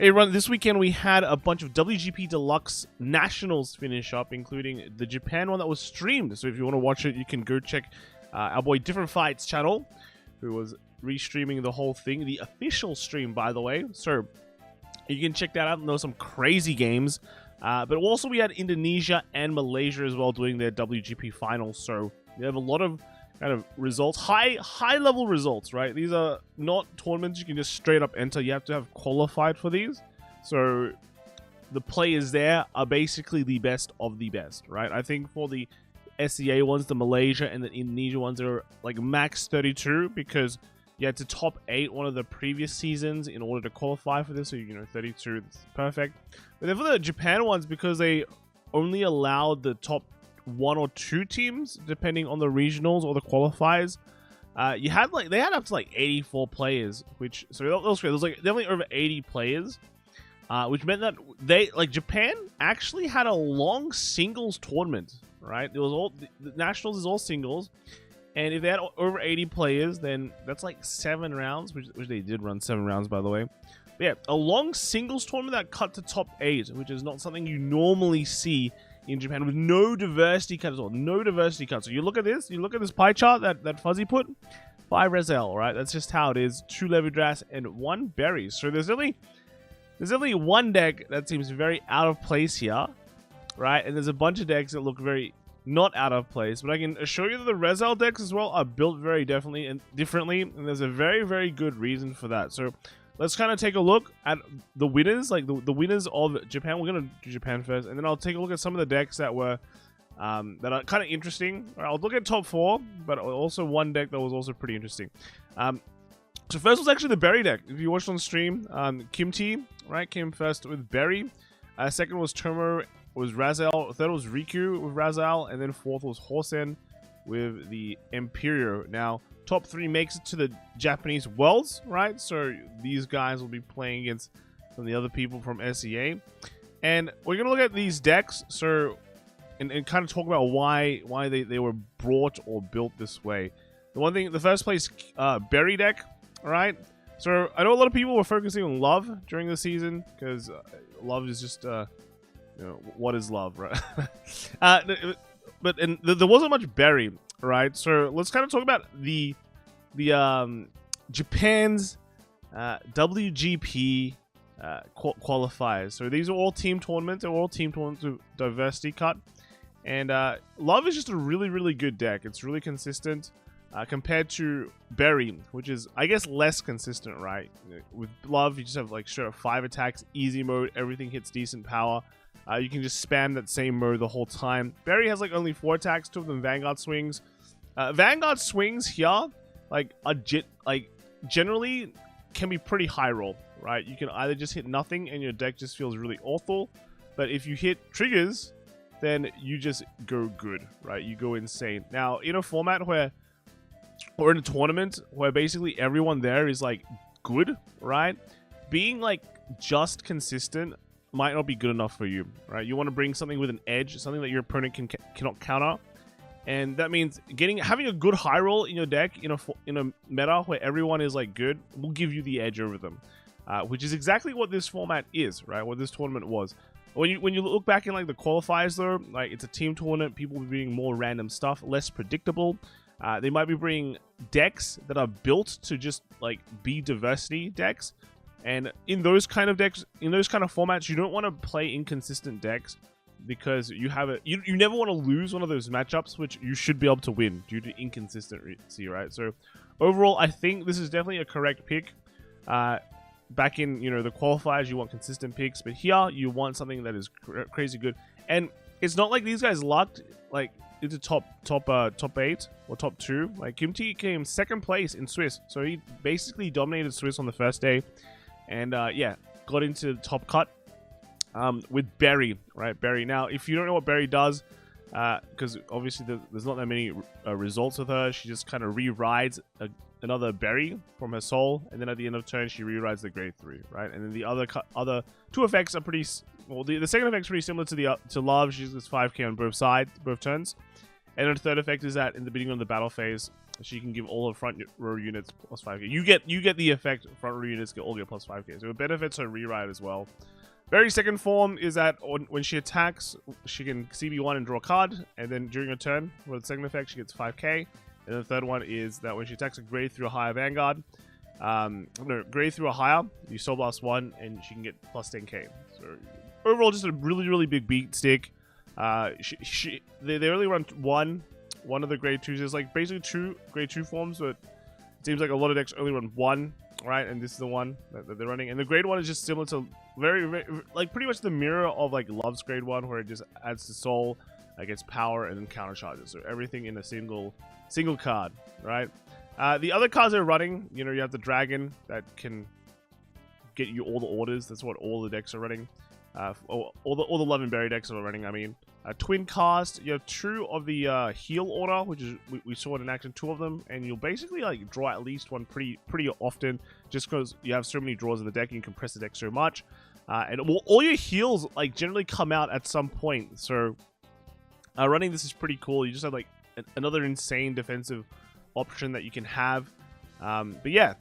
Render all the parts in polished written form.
Hey, Ron, this weekend we had a bunch of WGP Deluxe Nationals finish up, including the Japan one that was streamed. So if you want to watch it, you can go check our boy Different Fights channel, who was restreaming the whole thing. The official stream, by the way. So you can check that out. And there were some crazy games. But also we had Indonesia and Malaysia as well doing their WGP finals. So we have a lot of kind of results, high level results, right? These are not tournaments you can just straight up enter. You have to have qualified for these. So the players there are basically the best of the best, right? I think for the SEA ones, the Malaysia and the Indonesia ones are like max 32 because you had to top 8 one of the previous seasons in order to qualify for this. So, 32 is perfect. But then for the Japan ones, because they only allowed the top 1 or 2 teams, depending on the regionals or the qualifiers, they had up to like 84 players, which that was great. There was like definitely over 80 players, which meant that Japan actually had a long singles tournament, right? It was all the nationals is all singles, and if they had over 80 players, then that's like 7 rounds, which they did run 7 rounds, by the way. But yeah, a long singles tournament that cut to top 8, which is not something you normally see in Japan, with no diversity cut at all. No diversity cut. So you look at this pie chart that Fuzzy put, 5 Rezel, right? That's just how it is. 2 Levidras and 1 Berries. So there's only one deck that seems very out of place here, right? And there's a bunch of decks that look very not out of place. But I can assure you that the Rezel decks as well are built very differently, and there's a very, very good reason for that. So let's kind of take a look at the winners, like the winners of Japan. We're going to do Japan first, and then I'll take a look at some of the decks that were that are kind of interesting. I'll look at top 4, but also one deck that was also pretty interesting. So first was actually the Berry deck. If you watched on stream, Kim T, right, came first with Berry. Second was Tomo, was Razel. Third was Riku with Razel, and then fourth was Horsen with the Imperio. Now, top 3 makes it to the Japanese Worlds, right? So these guys will be playing against some of the other people from SEA. And we're going to look at these decks, so and kind of talk about why they were brought or built this way. The first place, Berry deck, right? So I know a lot of people were focusing on Love during the season, because Love is just, what is Love, right? But there wasn't much Berry, right? So let's kind of talk about the Japan's WGP qualifiers. So these are all team tournaments. They're all team tournaments with diversity cut. And Love is just a really, really good deck. It's really consistent compared to Berry, which is, I guess, less consistent, right? With Love, you just have like straight up 5 attacks, easy mode, everything hits decent power. You can just spam that same mode the whole time. Berry has like only 4 attacks, 2 of them Vanguard swings. Vanguard swings here, generally can be pretty high roll, right? You can either just hit nothing and your deck just feels really awful, but if you hit triggers, then you just go good, right? You go insane. Now, in a format or in a tournament where basically everyone there is like good, right? Being like just consistent might not be good enough for you, right? You want to bring something with an edge, something that your opponent cannot counter. And that means having a good high roll in your deck in a meta where everyone is like good will give you the edge over them, which is exactly what this format is, right? What this tournament was. When you look back in like the qualifiers though, like it's a team tournament, people will be bringing more random stuff, less predictable. They might be bringing decks that are built to just like be diversity decks, and in those kind of decks, in those kind of formats, you don't want to play inconsistent decks, because you never want to lose one of those matchups which you should be able to win due to inconsistency, right? So overall, I think this is definitely a correct pick. Back in the qualifiers, you want consistent picks, but here you want something that is crazy good. And it's not like these guys lucked like into top 8 or top 2. Like Kimchi came 2nd place in Swiss, so he basically dominated Swiss on the first day, and yeah, got into the top cut. With Berry, right? Berry. Now, if you don't know what Berry does, because obviously there's not that many results with her, she just kind of re-rides another Berry from her soul, and then at the end of turn, she re-rides the grade 3, right? And then the other 2 effects are pretty... Well, the second effect is pretty similar to Love. She gets 5k on both turns. And then the third effect is that in the beginning of the battle phase, She can give all her front row units plus 5k. You get the effect. Front row units all get plus 5k. So it benefits her rewrite as well. Very second form is that when she attacks, she can CB1 and draw a card, and then during her turn, with the second effect, she gets 5k. And the third one is that when she attacks a grade through a higher Vanguard, no, grade through a higher, you Soul Blast 1, and she can get plus 10k. So overall, just a really big beat stick. They only run one of the grade 2s. There's like basically 2 grade 2 forms, but it seems like a lot of decks only run 1. Right, and this is the one that they're running, and the grade 1 is just similar to very like pretty much the mirror of like Love's grade 1, where it just adds to soul, gets power, and then counter charges. So everything in a single card, right? The other cards they're running, you have the dragon that can get you all the orders. That's what all the decks are running. All the Love and Berry decks are running. I mean, Twin Cast. You have 2 of the heal order, which is we saw it in action, 2 of them, and you'll basically like draw at least one pretty often, just because you have so many draws in the deck. And you can press the deck so much, and all your heals like generally come out at some point. So running this is pretty cool. You just have like another insane defensive option that you can have. But yeah,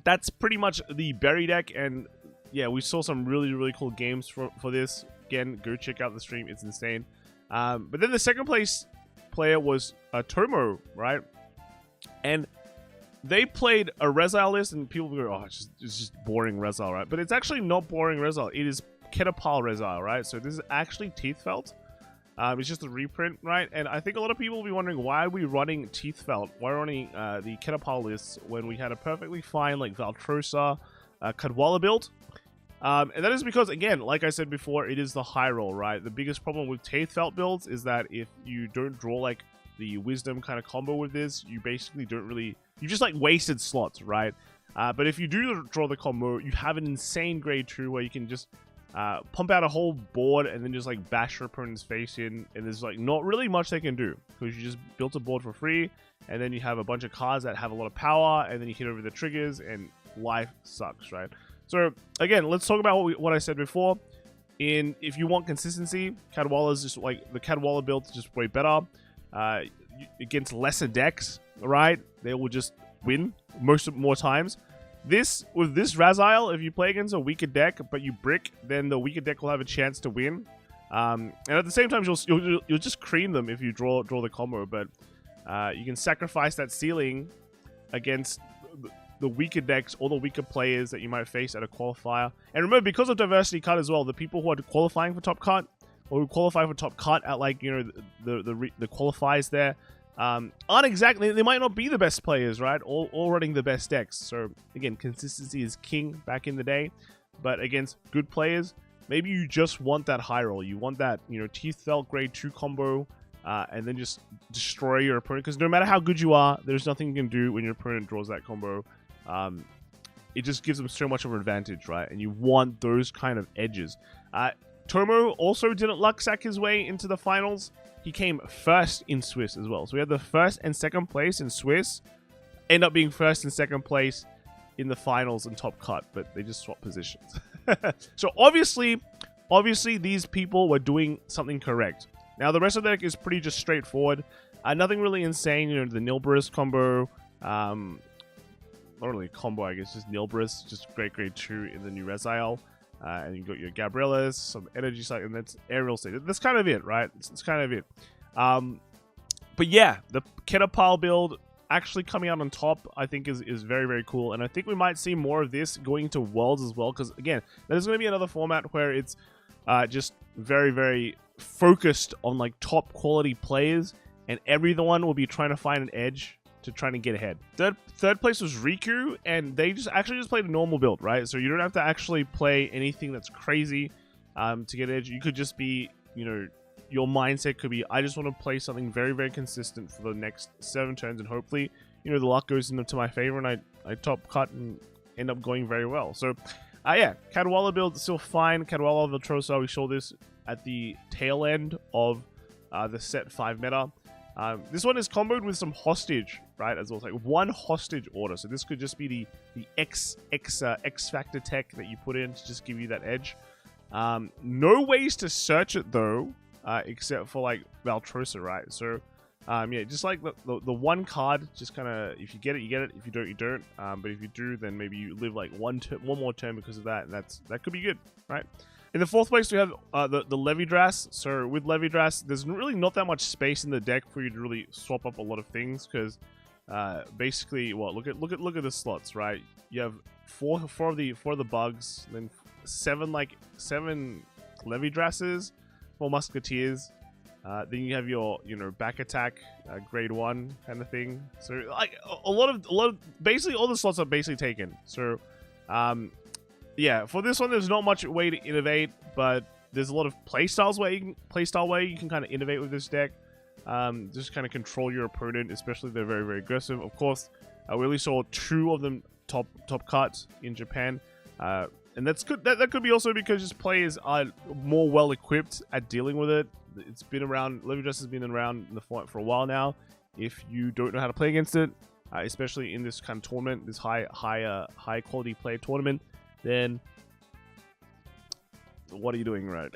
that's pretty much the Berry deck, and yeah, we saw some really cool games for this. Again, go check out the stream. It's insane. But then the second place player was Tomo, right? And they played a Rezile list, and people go, oh, it's just boring Rezile, right? But it's actually not boring Rezile. It is Ketapal Rezile, right? So this is actually Teethfelt. It's just a reprint, right? And I think a lot of people will be wondering, why are we running Teethfelt? Why are we running the Ketapal list when we had a perfectly fine like Valtrosa, Cadwalla build? And that is because, again, like I said before, it is the high roll, right? The biggest problem with Teethfelt builds is that if you don't draw like the Wisdom kind of combo with this, you basically don't really... You just like wasted slots, right? But if you do draw the combo, you have an insane grade 2 where you can just pump out a whole board and then just like bash your opponent's face in, and there's like not really much they can do because you just built a board for free, and then you have a bunch of cards that have a lot of power, and then you hit over the triggers, and life sucks, right? So again, let's talk about what I said before. If you want consistency, Cadwalla's just like the Cadwalla build is just way better against lesser decks, right? They will just win more times. With this Razile, if you play against a weaker deck but you brick, then the weaker deck will have a chance to win. And at the same time, you'll just cream them if you draw the combo. But you can sacrifice that ceiling against the weaker decks or the weaker players that you might face at a qualifier. And remember, because of diversity cut as well, the people who are qualifying for top cut or who qualify for top cut at like the qualifiers there aren't exactly, they might not be the best players, right? All running the best decks. So again, consistency is king back in the day, but against good players, maybe you just want that high roll. You want that Teethfelt grade 2 combo, and then just destroy your opponent. Because no matter how good you are, there's nothing you can do when your opponent draws that combo. It just gives them so much of an advantage, right? And you want those kind of edges. Tomo also didn't luck sack his way into the finals. He came first in Swiss as well. So we had the first and second place in Swiss, end up being first and second place in the finals and top cut, but they just swapped positions. So obviously these people were doing something correct. Now the rest of the deck is pretty just straightforward. Nothing really insane. The Nilbris combo, not really a combo, I guess, just Nilbris, just grade 2 in the new Rezile. And you got your Gabriellas, some energy site, and that's aerial state. That's kind of it, right? It's kind of it. But yeah, the Ketapal build actually coming out on top, I think is very cool. And I think we might see more of this going into Worlds as well. Because again, there's going to be another format where it's just very focused on like top quality players. And everyone will be trying to find an edge to trying to get ahead. Third place was Riku, and they just played a normal build, right? So you don't have to actually play anything that's crazy to get edge. You could just be, your mindset could be, I just want to play something very consistent for the next 7 turns, and hopefully, the luck goes into my favor, and I top cut and end up going very well. So, yeah, Cadwalla build is still fine. Cadwalla Viltrosa, we saw this at the tail end of the set 5 meta. This one is comboed with some hostage, right? As well, it's like 1 hostage order. So this could just be the X factor tech that you put in to just give you that edge. No ways to search it though, except for like Valtrosa, right? So Yeah, just like the one card, just kind of, if you get it, you get it. If you don't, you don't. But if you do, then maybe you live like one more turn because of that, and that could be good, right? In the fourth place, we have the Levidras. So with Levidras, there's really not that much space in the deck for you to really swap up a lot of things, because basically, well, look at the slots, right? You have four of the bugs, then seven Levidrasses, 4 musketeers. Then you have your back attack, grade 1 kind of thing. So like a lot of basically all the slots are basically taken. So yeah, for this one there's not much way to innovate, but there's a lot of playstyle way you can kind of innovate with this deck. Just kind of control your opponent, especially if they're very, very aggressive. Of course, we only saw 2 of them top cuts in Japan. And that's good. That could be also because just players are more well equipped at dealing with it. It's been around. Levidras has been around in the fight for a while now. If you don't know how to play against it, especially in this kind of tournament, this high quality play tournament, then what are you doing, right?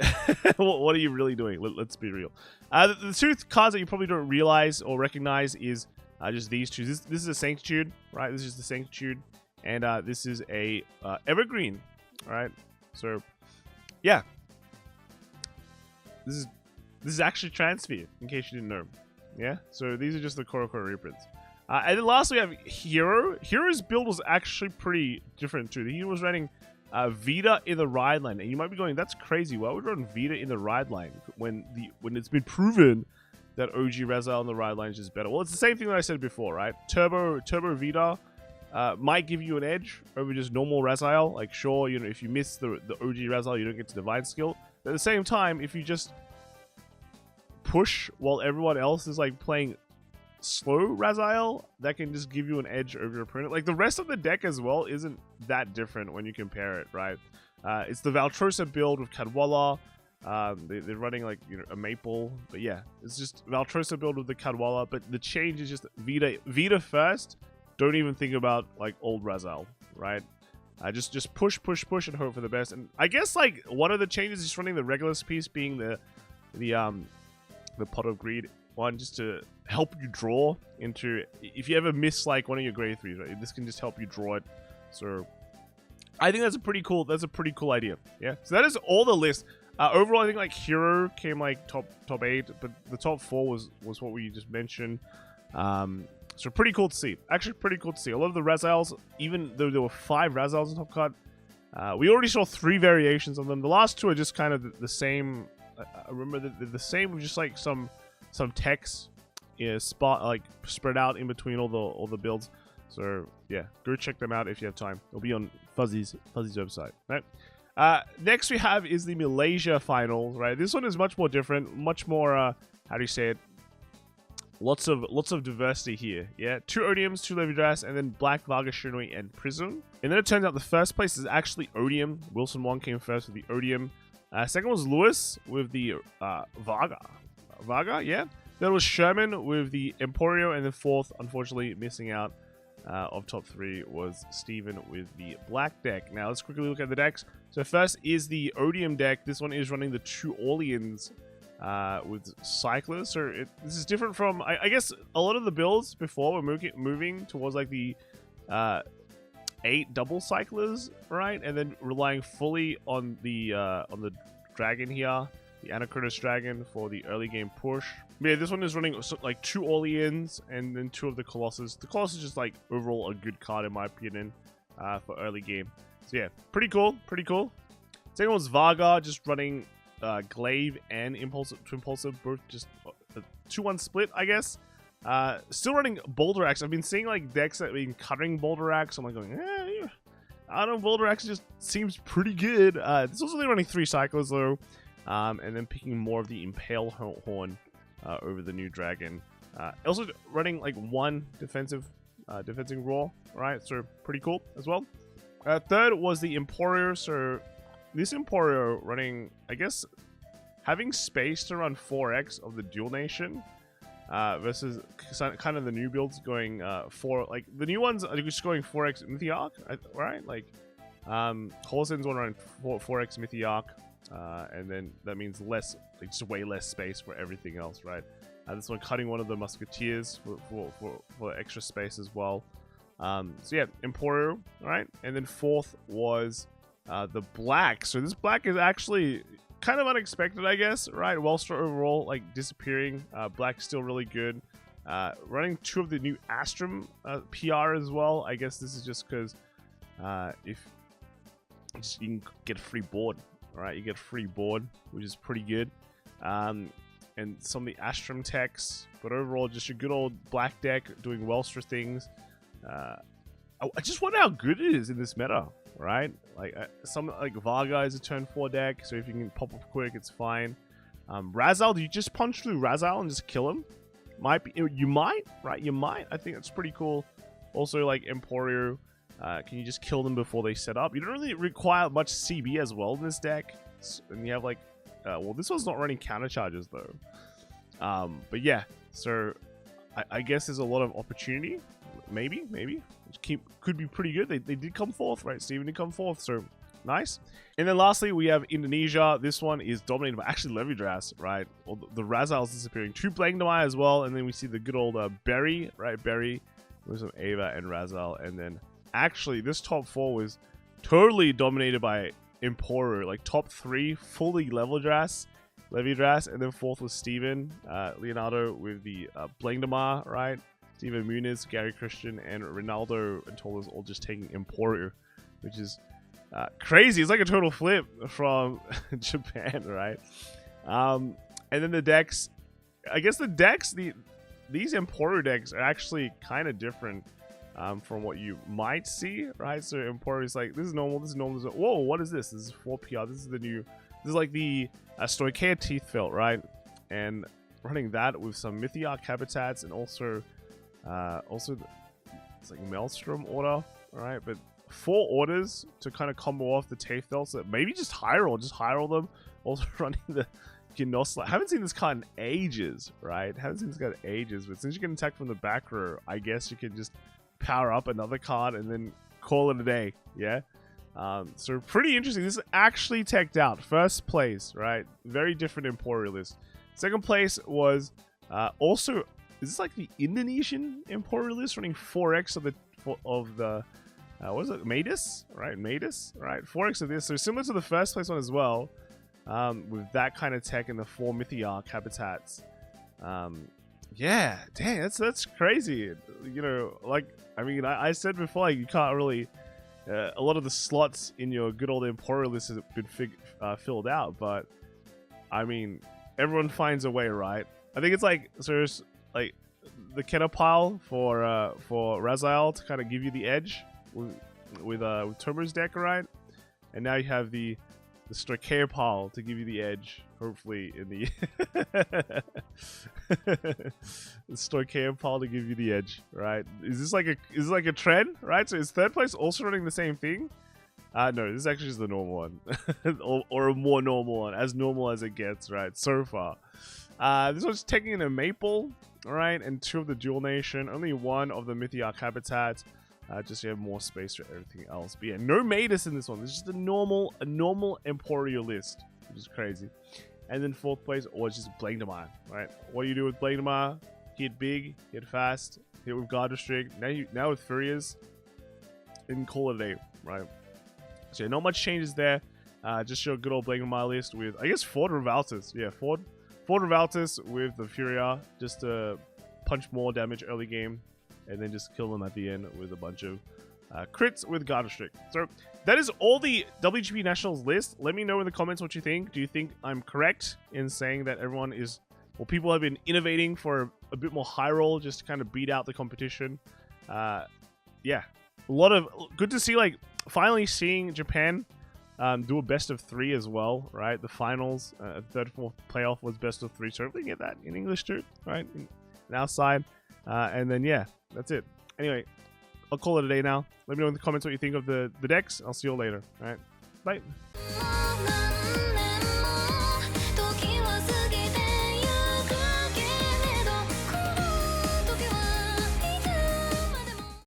What are you really doing? Let's be real. The 2 cards that you probably don't realize or recognize is just these 2. This is a Sanctitude, right? This is the Sanctitude, and this is a Evergreen. Alright, so yeah, this is actually Transfer, in case you didn't know. Yeah, so these are just the Korokoro reprints. And then lastly, we have Hero. Hero's build was actually pretty different too. He was running Vita in the ride line, and you might be going, "That's crazy. Why would run Vita in the ride line when it's been proven that OG Razal in the ride line is just better?" Well, it's the same thing that I said before, right? Turbo Vita might give you an edge over just normal Razal. Like, sure, if you miss the OG Razal, you don't get to Divine Skill. But at the same time, if you just push while everyone else is like playing slow Razal, that can just give you an edge over your opponent. Like, the rest of the deck as well isn't that different when you compare it, right? It's the Valtrosa build with Cadwalla. They're running like a Maple, but yeah, it's just Valtrosa build with the Cadwalla. But the change is just Vita first. Don't even think about like old Razal, right? Just push and hope for the best. And I guess like one of the changes is running the Regulus piece, being the Pot of Greed one, just to help you draw into, if you ever miss like one of your grade 3s, right? This can just help you draw it. So I think that's a pretty cool idea. Yeah. So that is all the list. Overall, I think like Hero came like top 8, but the top 4 was what we just mentioned. So pretty cool to see. Actually, pretty cool to see. A lot of the Razals, even though there were 5 Razals in Top Cut, we already saw 3 variations of them. The last 2 are just kind of the same. I remember the same with just like some text, spread out in between all the builds. So yeah, go check them out if you have time. It'll be on Fuzzy's website, right? Next we have is the Malaysia finals, right? This one is much more different, much more how do you say it? Lots of diversity here. Yeah, 2 Odiums, 2 Levidras, and then Black, Varga, Shinoi, and Prism. And then it turns out the first place is actually Odium. Wilson Wong came first with the Odium. Second was Lewis with the Varga, yeah. Then was Sherman with the Emporio, and then 4th, unfortunately missing out of top 3, was Steven with the Black deck. Now let's quickly look at the decks. So first is the Odium deck. This one is running the 2 Orleans with Cyclers. So this is different from, I guess, a lot of the builds before were moving towards like the 8 double Cyclers, right? And then relying fully on the dragon here, the Anachronos Dragon, for the early game push. But yeah, this one is running like 2 Orleans and then 2 of the Colossus. The Colossus is just like overall a good card in my opinion for early game. So yeah, pretty cool. Second one's Varga, just running Glaive and Impulsive, both just a 2-1 split, I guess. Still running Boulder Axe. I've been seeing like decks that have been cutting Boulder Axe. I'm like going, I don't know, Boulder Axe just seems pretty good. This was only running 3 Cyclers though, and then picking more of the Impale Horn over the new Dragon. Also running like 1 defensive Raw, right? So pretty cool as well. Third was the Emporio. So this Emporio running, I guess, having space to run 4x of the Dual Nation versus kind of the new builds going like the new ones are just going 4x Mythiarch, right? Like Holston's one running 4x Mythiarch, and then that means less, like just way less space for everything else, right? This one cutting one of the musketeers for extra space as well. So yeah, Emporio, right? And then fourth was the black. So this black is actually kind of unexpected, I guess, right? Wellstar overall, like, disappearing. Black still really good. Running 2 of the new Astrum PR as well. I guess this is just because if you can get a free board, right? You get a free board, which is pretty good. And some of the Astrum techs, but overall just a good old black deck doing Wellstar things. I just wonder how good it is in this meta, right? Like some like Varga is a turn 4 deck, so if you can pop up quick, it's fine. Razal, do you just punch through Razal and just kill him? Might be, you might, right? You might. I think that's pretty cool. Also, like Emporio, can you just kill them before they set up? You don't really require much CB as well in this deck, and you have like, well, this one's not running counter charges though. But yeah, so I guess there's a lot of opportunity. Maybe, could be pretty good. They did come fourth, right? Steven did come fourth, so nice. And then lastly, we have Indonesia. This one is dominated by actually Levidras, right? Well, the Razal's disappearing. 2 Blangdamai as well, and then we see the good old Berry, right? Berry with some Ava and Razal, and then actually this top 4 was totally dominated by Emporio. Like top 3 fully Levidras, and then fourth was Steven, Leonardo with the Blangdamai, right? Steven Muniz, Gary Christian, and Ronaldo and Tolas all just taking Emporio, which is crazy. It's like a total flip from Japan, right? And then the decks, I guess the decks, these Emporio decks are actually kind of different from what you might see, right? So Emporio is like, this is normal, this is normal, this is, whoa, what is this? This is 4 PR, this is the new, this is like the Stoicheia Teeth Felt, right? And running that with some Mythiarch habitats and also it's like Maelstrom order, right? But 4 orders to kind of combo off the Teeth Felt, so maybe just high roll them. Also running the Genosla. I haven't seen this card in ages, right? Haven't seen this card in ages, but since you can attack from the back row, I guess you can just power up another card and then call it a day, yeah? So pretty interesting. This is actually teched out. First place, right? Very different Emporio list. Second place was also, is this like the Indonesian Emporio list running 4x of the what is it? Matus, right? 4x of this. So similar to the first place one as well, with that kind of tech and the 4 Mythiarch habitats. Yeah, dang, that's crazy. You know, like, I mean, I said before, like, you can't really. A lot of the slots in your good old Emporio list have been filled out, but I mean, everyone finds a way, right? I think it's like, so there's like the Kenna pile for Razal to kind of give you the edge with Tomo's deck, right? And now you have the Stoicheia pile to give you the edge, hopefully in the the Stoicheia pile to give you the edge, right? Is this like a trend, right? So is third place also running the same thing? No, this is actually just the normal one, or a more normal one, as normal as it gets, right? So far, this one's taking in a Maple, right, and 2 of the Dual Nation, only 1 of the Mythiarch habitats. Just so you have more space for everything else. But yeah, no Matus in this one. This is just a normal Emporio list, which is crazy. And then 4th place was just Blangdamai, right? What do you do with Blangdamai? Hit big, hit fast, hit with Guard Restrict. Now with Furious, and call it a day, right? So yeah, not much changes there. Just your good old Blangdamai list with, I guess, Ford Revaltus. Yeah, Ford Revaltus with the Furia, just to punch more damage early game. And then just kill them at the end with a bunch of crits with Guard Restrict. So that is all the WGP Nationals list. Let me know in the comments what you think. Do you think I'm correct in saying that everyone is, well, people have been innovating for a bit more high roll just to kind of beat out the competition? Yeah, a lot of, good to see, like, finally seeing Japan do a best of 3 as well, right? The finals, 3rd, 4th playoff was best of 3. So hopefully get that in English too, right? In our side. And then, yeah, that's it. Anyway, I'll call it a day now. Let me know in the comments what you think of the decks. I'll see you all later. All right, bye.